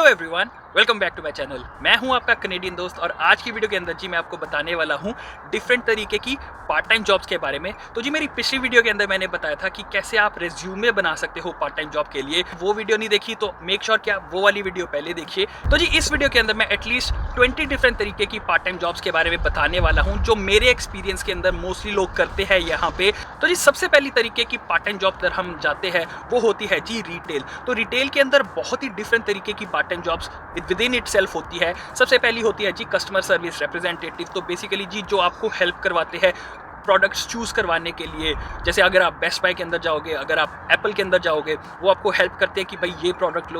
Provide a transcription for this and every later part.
Hello everyone, welcome back to my channel. मैं हूं आपका कनेडियन दोस्त और आज की वीडियो के अंदर जी मैं आपको बताने वाला हूं डिफरेंट तरीके की पार्ट टाइम जॉब्स के बारे में। तो जी मेरी पिछली वीडियो के अंदर मैंने बताया था कि कैसे आप रेज्यूमे बना सकते हो पार्ट टाइम जॉब के लिए। वो वीडियो नहीं देखी तो मेक श्योर कि आप वो वाली वीडियो पहले देखिए। तो जी इस वीडियो के अंदर मैं एटलीस्ट 20 डिफरेंट तरीके की पार्ट टाइम जॉब्स के बारे में बताने वाला हूँ जो मेरे एक्सपीरियंस के अंदर मोस्टली लोग करते हैं यहाँ पे। तो जी सबसे पहली तरीके की पार्ट टाइम जॉब पर हम जाते हैं वो होती है जी रिटेल। तो रिटेल के अंदर बहुत ही डिफरेंट तरीके की part time jobs with in itself होती है। सबसे पहली होती है जी कस्टमर सर्विस रिप्रेजेंटेटिव। तो बेसिकली जी जो आपको हेल्प करवाते हैं प्रोडक्ट्स चूज करवाने के लिए। जैसे अगर आप बेस्ट बाय के अंदर जाओगे, अगर आप एप्पल के अंदर जाओगे, वो आपको हेल्प करते हैं कि भाई ये product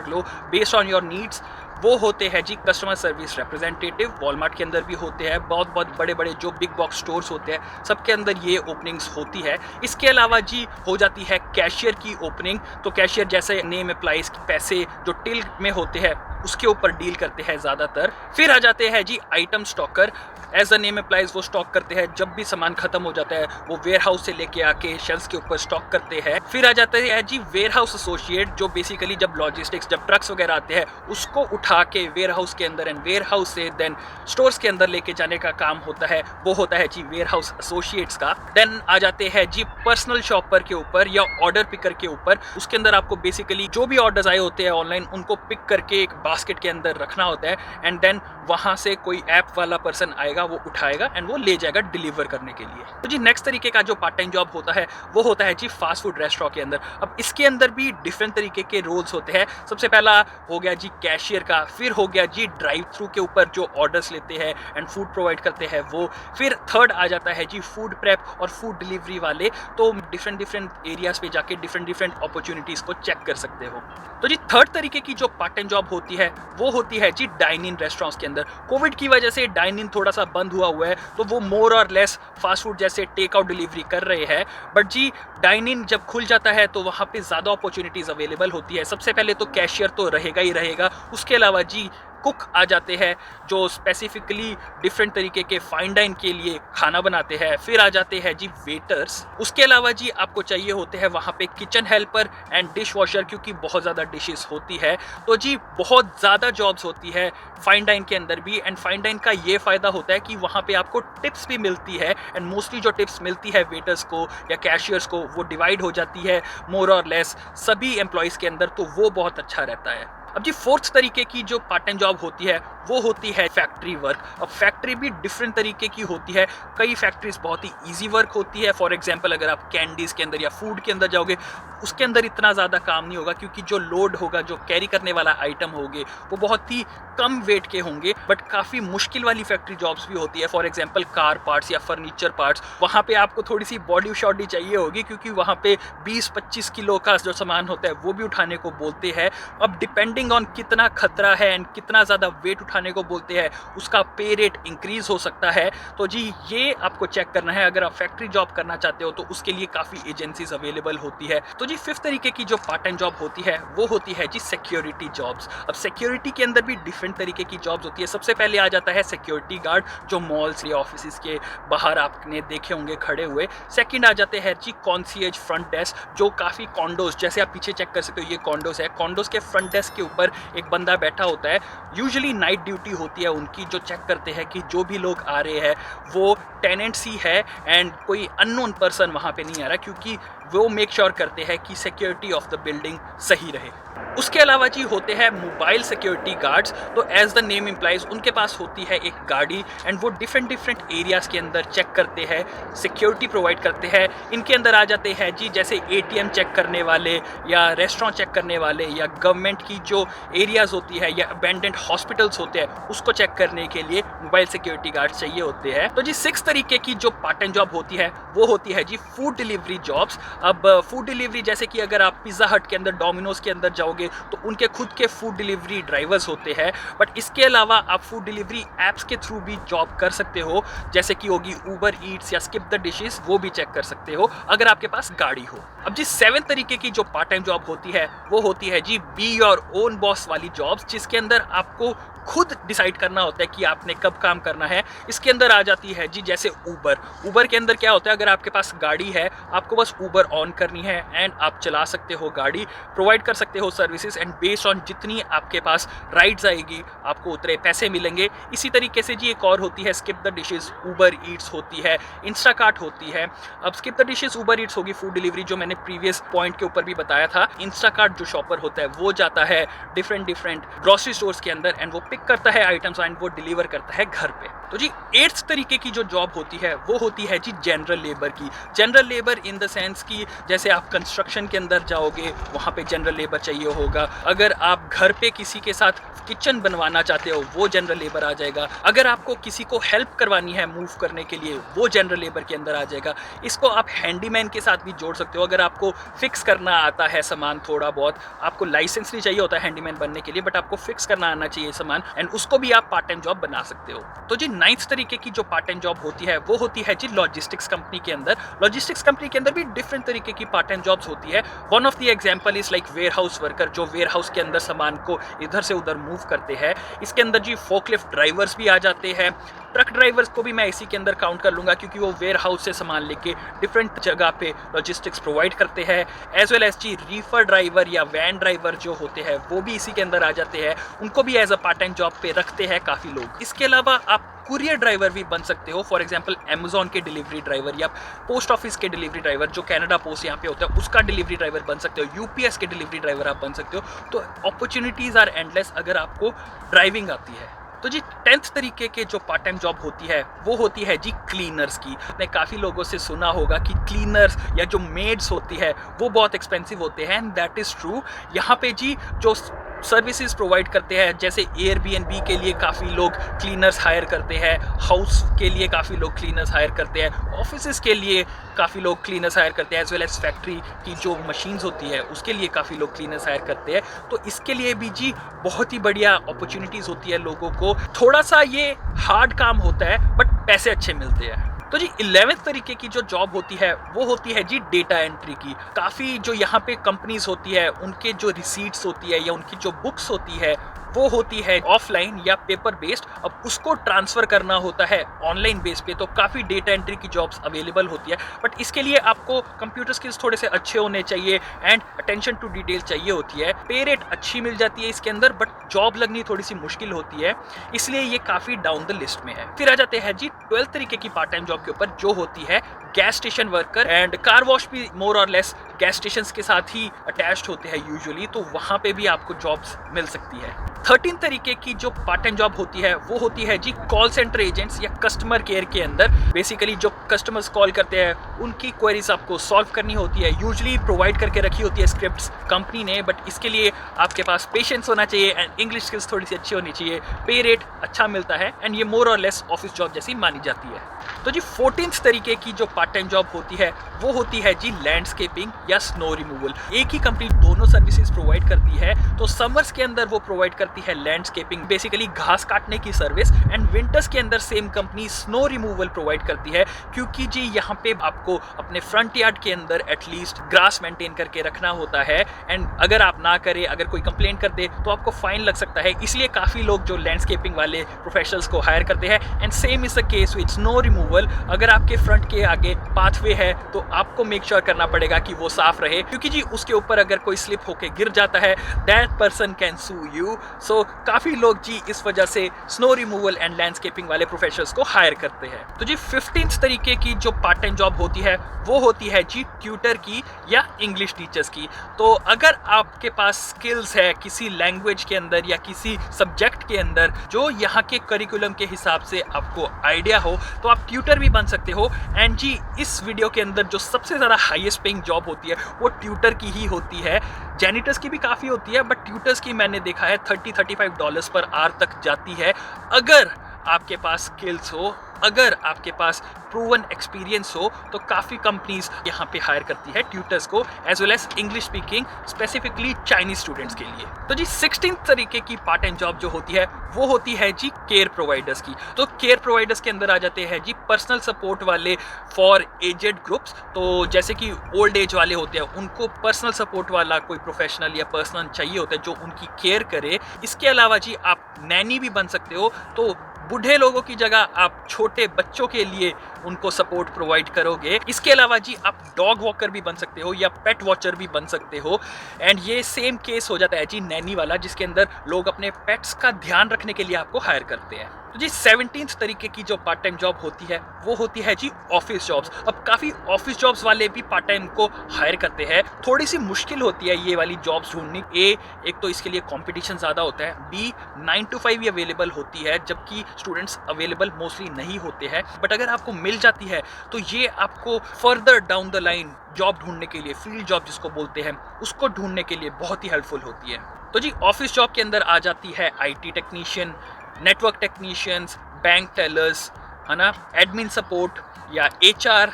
low based on your needs. वो होते हैं जी कस्टमर सर्विस रिप्रेजेंटेटिव। वॉलमार्ट के अंदर भी होते हैं, बहुत बड़े बड़े जो बिग बॉक्स स्टोर्स होते हैं सबके अंदर ये ओपनिंग्स होती है। इसके अलावा जी हो जाती है कैशियर की ओपनिंग। तो कैशियर जैसे नेम अप्लाइज, पैसे जो टिल में होते हैं उसके ऊपर डील करते हैं ज़्यादातर। फिर आ जाते हैं जी item stocker. As the name applies वो स्टॉक करते हैं, जब भी सामान खत्म हो जाता है वो वेयर हाउस से लेके आके शेल्फ्स के ऊपर स्टॉक करते हैं। फिर आ जाते हैं जी वेयर हाउस एसोसिएट, जो बेसिकली जब लॉजिस्टिक्स, जब ट्रक्स वगैरह आते हैं उसको उठा के वेयर हाउस के अंदर एंड वेयर हाउस से देन स्टोर्स के अंदर लेके जाने का काम होता है। वो होता है जी वेयर हाउस एसोसिएट्स का। देन आ जाते हैं जी पर्सनल शॉपर के ऊपर या ऑर्डर पिकर के ऊपर। उसके अंदर आपको बेसिकली जो भी ऑर्डर्स आए होते हैं ऑनलाइन उनको पिक करके एक बास्केट के अंदर रखना होता है एंड देन वहां से कोई ऐप वाला पर्सन आएगा, वो उठाएगा एंड वो ले जाएगा डिलीवर करने के लिए। तो जी नेक्स्ट तरीके का जो पार्ट टाइम जॉब होता है वो होता है जी फास्ट फूड रेस्टोरेंट के अंदर। अब इसके अंदर भी डिफरेंट तरीके के रोल्स होते हैं। सबसे पहला हो गया जी कैशियर का, फिर हो गया जी ड्राइव थ्रू के ऊपर जो ऑर्डर्स लेते हैं एंड फूड प्रोवाइड करते हैं वो। फिर थर्ड आ जाता है जी फूड प्रेप और फूड डिलीवरी वाले। तो डिफरेंट एरियाज पे जाके डिफरेंट अपॉर्चुनिटीज को चेक कर सकते हो। तो जी थर्ड तरीके की जो पार्ट टाइम जॉब होती है वो होती है जी डाइन इन रेस्टोरेंट्स के अंदर। कोविड की वजह से डाइन इन थोड़ा सा बंद हुआ है तो वो मोर और लेस फास्ट फूड जैसे टेक आउट डिलीवरी कर रहे हैं। बट जी डाइन इन जब खुल जाता है तो वहाँ पे ज़्यादा अपॉर्चुनिटीज़ अवेलेबल होती है। सबसे पहले तो कैशियर तो रहेगा ही रहेगा, उसके अलावा जी कुक आ जाते हैं जो स्पेसिफिकली डिफरेंट तरीके के फाइन डाइन के लिए खाना बनाते हैं। फिर आ जाते हैं जी वेटर्स। उसके अलावा जी आपको चाहिए होते हैं वहाँ पे kitchen helper and dish washer, क्योंकि बहुत ज़्यादा डिशेस होती है। तो जी बहुत ज़्यादा जॉब्स होती है फाइन डाइन के अंदर भी। एंड फाइन डाइन का ये फ़ायदा होता है कि वहाँ पे आपको टिप्स भी मिलती है एंड मोस्टली जो टिप्स मिलती है वेटर्स को या कैशियर्स को वो डिवाइड हो जाती है मोर और लेस सभी एम्प्लॉयज़ के अंदर, तो वो बहुत अच्छा रहता है। अब जी फोर्थ तरीके की जो पार्ट टाइम जॉब होती है वो होती है फैक्ट्री वर्क। अब फैक्ट्री भी डिफरेंट तरीके की होती है। कई फैक्ट्रीज बहुत ही इजी वर्क होती है। फॉर एग्जांपल अगर आप कैंडीज़ के अंदर या फूड के अंदर जाओगे उसके अंदर इतना ज़्यादा काम नहीं होगा, क्योंकि जो लोड होगा, जो कैरी करने वाला आइटम होंगे वो बहुत ही कम वेट के होंगे। बट काफ़ी मुश्किल वाली फैक्ट्री जॉब्स भी होती है। फॉर एग्जाम्पल कार पार्ट्स या फर्नीचर पार्ट्स, वहाँ पे आपको थोड़ी सी बॉडी शॉडी चाहिए होगी, क्योंकि वहाँ पे 20-25 किलो का जो सामान होता है वो भी उठाने को बोलते हैं। अब डिपेंडिंग ऑन कितना खतरा है एंड कितना ज़्यादा वेट उठाने को बोलते हैं उसका पे रेट इंक्रीज हो सकता है। तो जी ये आपको चेक करना है। अगर आप फैक्ट्री जॉब करना चाहते हो तो उसके लिए काफ़ी एजेंसीज अवेलेबल होती है। तो जी फिफ्थ तरीके की जो पार्ट टाइम जॉब होती है वो होती है जी सिक्योरिटी जॉब्स। अब सिक्योरिटी के अंदर भी डिफरेंट तरीके की जॉब्स होती है। सबसे पहले आ जाता है सिक्योरिटी गार्ड, जो मॉल्स या ऑफिस के बाहर आपने देखे होंगे खड़े हुए। सेकंड आ जाते हैं जी कॉन्सिएज फ्रंट डेस्क, जो काफ़ी कॉन्डोज, जैसे आप पीछे चेक कर सकते हो ये कॉन्डोज है। कॉन्डोज के फ्रंट डेस्क के ऊपर एक बंदा बैठा होता है। यूजुअली नाइट ड्यूटी होती है उनकी, जो चेक करते हैं कि जो भी लोग आ रहे हैं वो टेनेंट्स ही है एंड कोई अननोन पर्सन वहाँ पे नहीं आ रहा, क्योंकि वो मेक श्योर करते हैं कि सिक्योरिटी ऑफ द बिल्डिंग सही रहे। उसके अलावा जी होते हैं मोबाइल सिक्योरिटी गार्ड्स। तो एज द नेम इम्प्लाइज उनके पास होती है एक गाड़ी एंड वो डिफरेंट एरियाज़ के अंदर चेक करते हैं, सिक्योरिटी प्रोवाइड करते हैं। इनके अंदर आ जाते हैं जी जैसे एटीएम चेक करने वाले या रेस्टोरेंट चेक करने वाले या गवर्नमेंट की जो एरियाज़ होती है या अबेंडेंड हॉस्पिटल्स होते हैं उसको चेक करने के लिए मोबाइल सिक्योरिटी गार्ड चाहिए होते हैं। तो जी सिक्स तरीके की जो पार्ट टाइम जॉब होती है वो होती है जी फूड डिलीवरी जॉब्स। अब फूड डिलीवरी जैसे कि अगर आप पिज़्ज़ा हट के अंदर, डोमिनोज के अंदर जाओगे तो उनके खुद के फूड डिलीवरी ड्राइवर्स होते हैं। बट इसके अलावा आप फूड डिलीवरी एप्स के थ्रू भी जॉब कर सकते हो, जैसे कि होगी ऊबर ईट्स या स्किप द डिशेस, वो भी चेक कर सकते हो अगर आपके पास गाड़ी हो। अब जी सेवेंथ तरीके की जो पार्ट टाइम जॉब होती है वो होती है G be your own boss वाली जॉब्स, जिसके अंदर आपको खुद डिसाइड करना होता है कि आपने कब काम करना है। इसके अंदर आ जाती है जी जैसे ऊबर के अंदर क्या होता है, अगर आपके पास गाड़ी है आपको बस ऊबर ऊबर ऑन करनी है एंड आप चला सकते हो गाड़ी, प्रोवाइड कर सकते हो सर्विसेज एंड बेस्ड ऑन जितनी आपके पास राइड्स आएगी आपको उतने पैसे मिलेंगे। इसी तरीके से जी एक और होती है skip the dishes, Uber Eats होती है, इंस्टाकार्ट होती है। अब skip the dishes Uber Eats होगी फूड डिलीवरी, जो मैंने प्रीवियस पॉइंट के ऊपर भी बताया था। इंस्टाकार्ट जो शॉपर होता है वो जाता है डिफरेंट ग्रोसरी स्टोर्स के अंदर एंड वो पिक करता है आइटम्स एंड वो डिलीवर करता है घर पे। तो जी 8th तरीके की जो जॉब होती है वो होती है जी जनरल लेबर की। General labour in the sense कि जैसे आप कंस्ट्रक्शन के अंदर जाओगे वहाँ पे जनरल लेबर चाहिए होगा। अगर आप घर पे किसी के साथ किचन बनवाना चाहते हो वो जनरल लेबर आ जाएगा। अगर आपको किसी को हेल्प करवानी है मूव करने के लिए वो जनरल लेबर के अंदर आ जाएगा। इसको आप हैंडीमैन के साथ भी जोड़ सकते हो। अगर आपको फिक्स करना आता है सामान थोड़ा बहुत, आपको लाइसेंस नहीं चाहिए होता है हैंडीमैन बनने के लिए, बट आपको फिक्स करना आना चाहिए सामान एंड उसको भी आप पार्ट टाइम जॉब बना सकते हो। तो जी 9th तरीके की जो पार्ट टाइम जॉब होती है वो होती है जी लॉजिस्टिक्स कंपनी के अंदर। लॉजिस्टिक्स कंपनी के अंदर भी डिफरेंट तरीके की पार्ट टाइम जॉब्स होती है। One of the example is like warehouse worker, जो वेयर हाउस के अंदर सामान को इधर से उधर मूव करते हैं। इसके अंदर जी फोकलिफ्ट ड्राइवर्स भी आ जाते हैं। ट्रक ड्राइवर्स को भी मैं इसी के अंदर काउंट कर लूंगा क्योंकि वो वेयर हाउस से सामान लेके डिफरेंट जगह पे लॉजिस्टिक्स प्रोवाइड करते हैं। एज वेल एज जी रीफर ड्राइवर या वैन ड्राइवर जो होते हैं वो भी इसी के अंदर आ जाते हैं। उनको भी as a part time job पे रखते हैं काफ़ी लोग। इसके अलावा आप कुरियर ड्राइवर भी बन सकते हो। फॉर एग्जांपल अमेजॉन के डिलीवरी ड्राइवर या पोस्ट ऑफिस के डिलीवरी ड्राइवर, जो कनाडा पोस्ट यहाँ पे होता है उसका डिलीवरी ड्राइवर बन सकते हो। यूपीएस के डिलीवरी ड्राइवर आप बन सकते हो। तो अपॉर्चुनिटीज़ आर एंडलेस अगर आपको ड्राइविंग आती है। तो जी 10th तरीके के जो पार्ट टाइम जॉब होती है वो होती है जी क्लीनर्स की। आपने काफ़ी लोगों से सुना होगा कि क्लीनर्स या जो मेड्स होती है वो बहुत एक्सपेंसिव होते हैं एंड दैट इज़ ट्रू। यहाँ पे जी जो सर्विसेज प्रोवाइड करते हैं, जैसे एयरबीएनबी के लिए काफ़ी लोग क्लीनर्स हायर करते हैं, हाउस के लिए काफ़ी लोग क्लीनर्स हायर करते हैं, ऑफिसेज के लिए काफ़ी लोग क्लीनर्स हायर करते हैं, एज वेल एज फैक्ट्री की जो मशीन्स होती है उसके लिए काफ़ी लोग क्लीनर्स हायर करते हैं। तो इसके लिए भी जी बहुत ही बढ़िया अपॉर्चुनिटीज़ होती है लोगों को। थोड़ा सा ये हार्ड काम होता है बट पैसे अच्छे मिलते हैं। तो जी 11th तरीके की जो जॉब होती है वो होती है जी डेटा एंट्री की। काफ़ी जो यहाँ पे कंपनीज होती है उनके जो रिसीट्स होती है या उनकी जो बुक्स होती है वो होती है ऑफलाइन या पेपर बेस्ड। अब उसको ट्रांसफ़र करना होता है ऑनलाइन बेस पे। तो काफ़ी डेटा एंट्री की जॉब्स अवेलेबल होती है बट इसके लिए आपको कंप्यूटर स्किल्स थोड़े से अच्छे होने चाहिए एंड अटेंशन टू डिटेल चाहिए होती है। पे रेट अच्छी मिल जाती है इसके अंदर बट जॉब लगनी थोड़ी सी मुश्किल होती है, इसलिए ये काफ़ी डाउन द लिस्ट में है। फिर आ जाते हैं जी 12th तरीके की पार्ट टाइम जॉब के ऊपर, जो होती है gas station worker and car wash भी मोर और लेस गैस स्टेशन के साथ ही अटैच्ड होते हैं यूजुअली। तो वहाँ पे भी आपको जॉब्स मिल सकती है। 13 तरीके की जो पार्ट टाइम जॉब होती है वो होती है जी कॉल सेंटर एजेंट्स या कस्टमर केयर के अंदर। बेसिकली जो कस्टमर्स कॉल करते हैं उनकी क्वेरीज आपको सॉल्व करनी होती है। यूजुअली प्रोवाइड करके रखी होती है स्क्रिप्ट्स कंपनी ने, बट इसके लिए आपके पास पेशेंस होना चाहिए एंड इंग्लिश स्किल्स थोड़ी सी अच्छी होनी चाहिए। पे रेट अच्छा मिलता है एंड ये मोर और लेस ऑफिस जॉब जैसी मानी जाती है। तो जी 14th तरीके की जो पार्ट टाइम जॉब होती है वो होती है जी लैंडस्केपिंग या स्नो रिमूवल। एक ही कंपनी दोनों सर्विसेज प्रोवाइड करती है। तो समर्स के अंदर वो प्रोवाइड करती है लैंडस्केपिंग, बेसिकली घास काटने की सर्विस, एंड विंटर्स के अंदर same company snow removal provide करती है। क्योंकि जी यहाँ पे आपको अपने फ्रंट यार्ड के अंदर एटलीस्ट ग्रास मेंटेन करके रखना होता है एंड अगर आप ना करें, अगर कोई कंप्लेंट कर दे तो आपको फाइन लग सकता है। इसलिए काफ़ी लोग जो लैंडस्केपिंग वाले प्रोफेशनल्स को हायर करते हैं and same is the case with snow removal. अगर आपके फ्रंट के आगे पाथवे है तो आपको मेक श्योर करना पड़ेगा कि वो साफ रहे, क्योंकि जी उसके ऊपर अगर कोई स्लिप होके गिर जाता है that person can sue you. So काफ़ी लोग जी इस वजह से स्नो रिमूवल एंड लैंडस्केपिंग वाले प्रोफेशनल्स को हायर करते हैं। तो जी 15th तरीके की जो पार्ट टाइम जॉब होती है वो होती है जी ट्यूटर की या इंग्लिश टीचर्स की। तो अगर आपके पास स्किल्स है किसी लैंग्वेज के अंदर या किसी सब्जेक्ट के अंदर जो यहाँ के करिकुलम के हिसाब से आपको आइडिया हो तो आप ट्यूटर भी बन सकते हो। एंड जी इस वीडियो के अंदर जो सबसे ज़्यादा हाईएस्ट पेइंग जॉब होती है वो ट्यूटर की ही होती है। जैनिटर्स की भी काफ़ी होती है बट ट्यूटर्स की मैंने देखा है $30-35 पर आवर तक जाती है। अगर आपके पास स्किल्स हो, अगर आपके पास प्रूवन एक्सपीरियंस हो तो काफ़ी कंपनीज यहाँ पे हायर करती है ट्यूटर्स को as well as English speaking specifically Chinese students के लिए। तो जी 16th तरीके की पार्ट टाइम जॉब जो होती है वो होती है जी केयर प्रोवाइडर्स की। तो केयर प्रोवाइडर्स के अंदर आ जाते हैं जी पर्सनल सपोर्ट वाले फॉर एजेड ग्रुप्स। तो जैसे कि ओल्ड एज वाले होते हैं उनको पर्सनल सपोर्ट वाला कोई प्रोफेशनल या पर्सनल चाहिए होता है जो उनकी केयर करे। इसके अलावा जी आप नैनी भी बन सकते हो। तो बूढ़े लोगों की जगह आप छोटे बच्चों के लिए उनको सपोर्ट प्रोवाइड करोगे। इसके अलावा जी आप डॉग वॉकर भी बन सकते हो या पेट वॉचर भी बन सकते हो। एंड ये सेम केस हो जाता है जी नैनी वाला, जिसके अंदर लोग अपने पेट्स का ध्यान रखने के लिए आपको हायर करते हैं। तो जी 17th तरीके की जो पार्ट टाइम जॉब होती है वो होती है जी ऑफिस जॉब्स। अब काफ़ी ऑफिस जॉब्स वाले भी पार्ट टाइम को हायर करते हैं। थोड़ी सी मुश्किल होती है ये वाली जॉब्स ढूंढनी। एक तो इसके लिए कंपटीशन ज़्यादा होता है, बी 9 to 5 ही अवेलेबल होती है, जबकि स्टूडेंट्स अवेलेबल मोस्टली नहीं होते हैं। बट अगर आपको मिल जाती है तो ये आपको further down the line job ढूंढने के लिए, फील्ड जॉब जिसको बोलते हैं, उसको ढूंढने के लिए बहुत ही हेल्पफुल होती है। तो जी ऑफिस जॉब के अंदर आ जाती है IT technician, network technicians, bank tellers, है ना, एडमिन सपोर्ट या HR,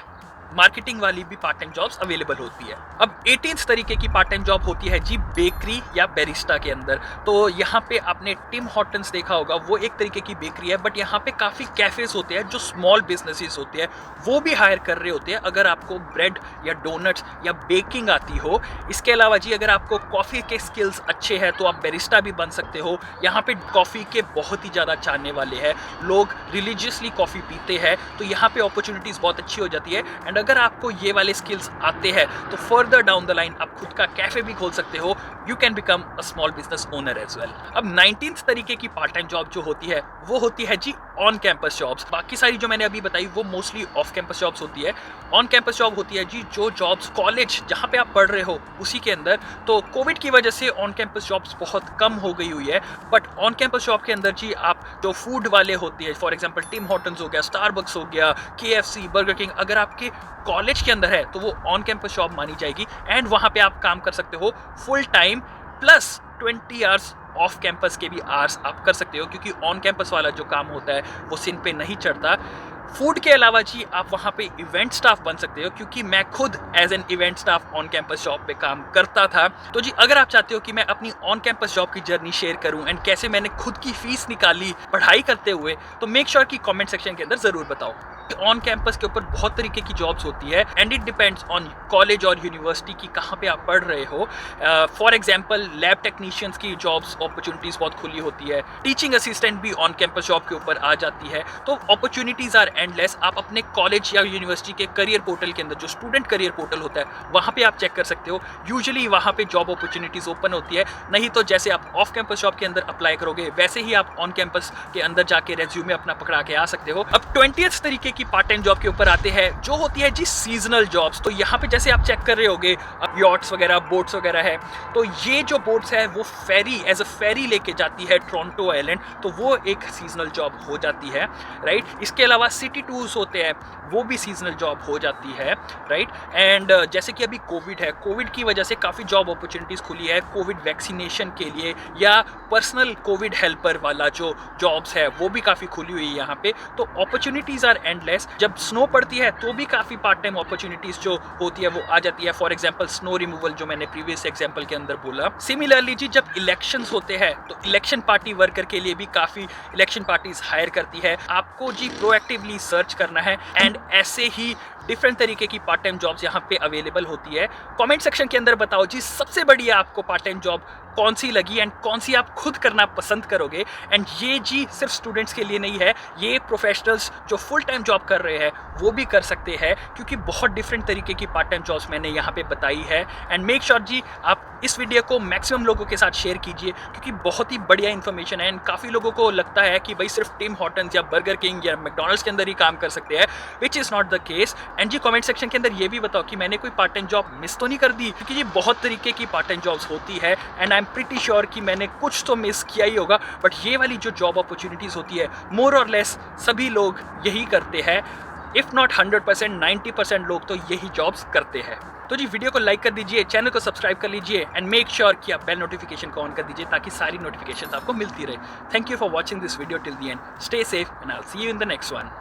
मार्केटिंग वाली भी पार्ट टाइम जॉब्स अवेलेबल होती है। अब 18th तरीके की पार्ट टाइम जॉब होती है जी बेकरी या बैरिस्टा के अंदर। तो यहाँ पे आपने टिम हॉर्टन्स देखा होगा, वो एक तरीके की बेकरी है, बट यहाँ पे काफ़ी कैफेज होते हैं जो स्मॉल बिजनेसेस होते हैं, वो भी हायर कर रहे होते हैं अगर आपको ब्रेड या डोनट्स या बेकिंग आती हो। इसके अलावा जी अगर आपको कॉफ़ी के स्किल्स अच्छे हैं तो आप बैरिस्टा भी बन सकते हो। यहाँ पे कॉफ़ी के बहुत ही ज़्यादा चाहने वाले हैं, लोग रिलीजियसली कॉफ़ी पीते हैं, तो यहाँ पे अपॉर्चुनिटीज़ बहुत अच्छी हो जाती है। एंड अगर आपको ये वाले स्किल्स आते हैं तो फर्दर डाउन द लाइन आप खुद का कैफे भी खोल सकते हो। You can become a small business owner as well. अब 19th तरीके की पार्ट टाइम जॉब जो होती है वो होती है जी ऑन कैंपस जॉब्स। बाकी सारी जो मैंने अभी बताई वो मोस्टली ऑफ कैंपस जॉब्स होती है। ऑन कैंपस जॉब होती है जी जो जॉब्स कॉलेज जहाँ पे आप पढ़ रहे हो उसी के अंदर। तो कोविड की वजह से ऑन कैंपस जॉब्स बहुत कम हो गई हुई है, बट ऑन कैंपस जॉब के अंदर जी आप जो फूड वाले होते हैं, फॉर एग्जाम्पल टिम हॉर्टन्स हो गया, स्टारबक्स हो गया, KFC, बर्गर किंग, अगर आपके कॉलेज के अंदर है तो वो ऑन कैंपस जॉब मानी जाएगी। एंड वहाँ पे आप काम कर सकते हो full time plus 20 hours off campus के भी आवर्स आप कर सकते हो, क्योंकि ऑन कैंपस वाला जो काम होता है वो सिन पे नहीं चढ़ता। फूड के अलावा जी आप वहाँ पे इवेंट स्टाफ बन सकते हो, क्योंकि मैं खुद as an event staff on campus job पे काम करता था। तो जी अगर आप चाहते हो कि मैं अपनी ऑन कैंपस जॉब की जर्नी शेयर करूं एंड कैसे मैंने खुद की फीस निकाली पढ़ाई करते हुए, तो मेक श्योर कि कमेंट सेक्शन के अंदर ज़रूर बताओ। ऑन कैंपस के ऊपर बहुत तरीके की जॉब्स होती है and it depends on college और यूनिवर्सिटी की कहाँ पे आप पढ़ रहे हो। फॉर एग्जांपल लैब टेक्नीशियंस की जॉब्स अपॉर्चुनिटीज़ बहुत खुली होती है। टीचिंग असिस्टेंट भी ऑन कैंपस जॉब के ऊपर आ जाती है। तो अपॉर्चुनिटीज़ आर एंडलेस। आप अपने कॉलेज या यूनिवर्सिटी के करियर पोर्टल के अंदर, जो स्टूडेंट करियर पोर्टल होता है, वहाँ पे आप चेक कर सकते हो। यूजुअली वहाँ पे जॉब अपॉर्चुनिटीज़ ओपन होती है। नहीं तो जैसे आप ऑफ कैंपस जॉब के अंदर अप्लाई करोगे वैसे ही आप ऑन कैंपस के अंदर जाके रेज्यूमे अपना पकड़ा के आ सकते हो। अब 20th तरीके की पार्ट टाइम जॉब के ऊपर आते हैं जो होती है जी सीजनल जॉब्स। तो यहाँ पे जैसे आप चेक कर रहे होगे यॉट्स वगैरह, बोट्स वगैरह है, तो ये जो बोट्स है वो फेरी एज अ फेरी लेके जाती है टोरंटो आइलैंड, तो वो एक सीजनल जॉब हो जाती है, राइट। इसके अलावा सिटी टूर्स होते हैं, वो भी सीजनल जॉब हो जाती है, राइट। एंड जैसे कि अभी कोविड है, कोविड की वजह से काफ़ी जॉब अपॉर्चुनिटीज़ खुली है कोविड वैक्सीनेशन के लिए, या पर्सनल कोविड हेल्पर वाला जो जॉब्स है वो भी काफ़ी खुली हुई है यहाँ पे। तो अपॉर्चुनिटीज़ आर एंडलेस। जब स्नो पड़ती है तो भी काफ़ी पार्ट टाइम अपॉर्चुनिटीज़ जो होती है वो आ जाती है। फॉर एग्जांपल स्नो रिमूवल, जो मैंने प्रीवियस एग्जांपल के अंदर बोला। सिमिलरली जी जब इलेक्शंस होते हैं तो इलेक्शन पार्टी वर्कर के लिए भी काफ़ी इलेक्शन पार्टीज हायर करती है। आपको जी प्रोएक्टिवली सर्च करना है एंड ऐसे ही डिफरेंट तरीके की पार्ट टाइम जॉब्स यहाँ पे अवेलेबल होती है। कमेंट सेक्शन के अंदर बताओ जी सबसे बढ़िया आपको पार्ट टाइम जॉब कौन सी लगी एंड कौन सी आप खुद करना पसंद करोगे। एंड ये जी सिर्फ स्टूडेंट्स के लिए नहीं है, ये प्रोफेशनल्स जो फुल टाइम जॉब कर रहे हैं वो भी कर सकते हैं, क्योंकि बहुत डिफरेंट तरीके की पार्ट टाइम जॉब्स मैंने यहाँ पे बताई है। एंड मेक श्योर जी आप इस वीडियो को मैक्सिमम लोगों के साथ शेयर कीजिए, क्योंकि बहुत ही बढ़िया इन्फॉर्मेशन है। एंड काफ़ी लोगों को लगता है कि भाई सिर्फ टिम हॉर्टन्स या बर्गर किंग या मैकडॉनल्ड्स के अंदर ही काम कर सकते हैं, which is not the case. And जी कमेंट सेक्शन के अंदर ये भी बताओ कि मैंने कोई पार्ट टाइम जॉब मिस तो नहीं कर दी, क्योंकि ये बहुत तरीके की पार्ट टाइम जॉब्स होती है and I am pretty sure कि मैंने कुछ तो मिस किया ही होगा। बट ये वाली जो जॉब अपॉर्चुनिटीज़ होती है मोर और लेस सभी लोग यही करते हैं। इफ़ नॉट 100%, 90% लोग तो यही जॉब्स करते हैं। तो जी वीडियो को लाइक कर दीजिए, चैनल को सब्सक्राइब कर लीजिए एंड मेक श्योर कि आप बेल नोटिफिकेशन को ऑन कर दीजिए ताकि सारी नोटिफिकेशन आपको मिलती रहे। Thank you for watching this video till the end. Stay safe and I will see you in the next one.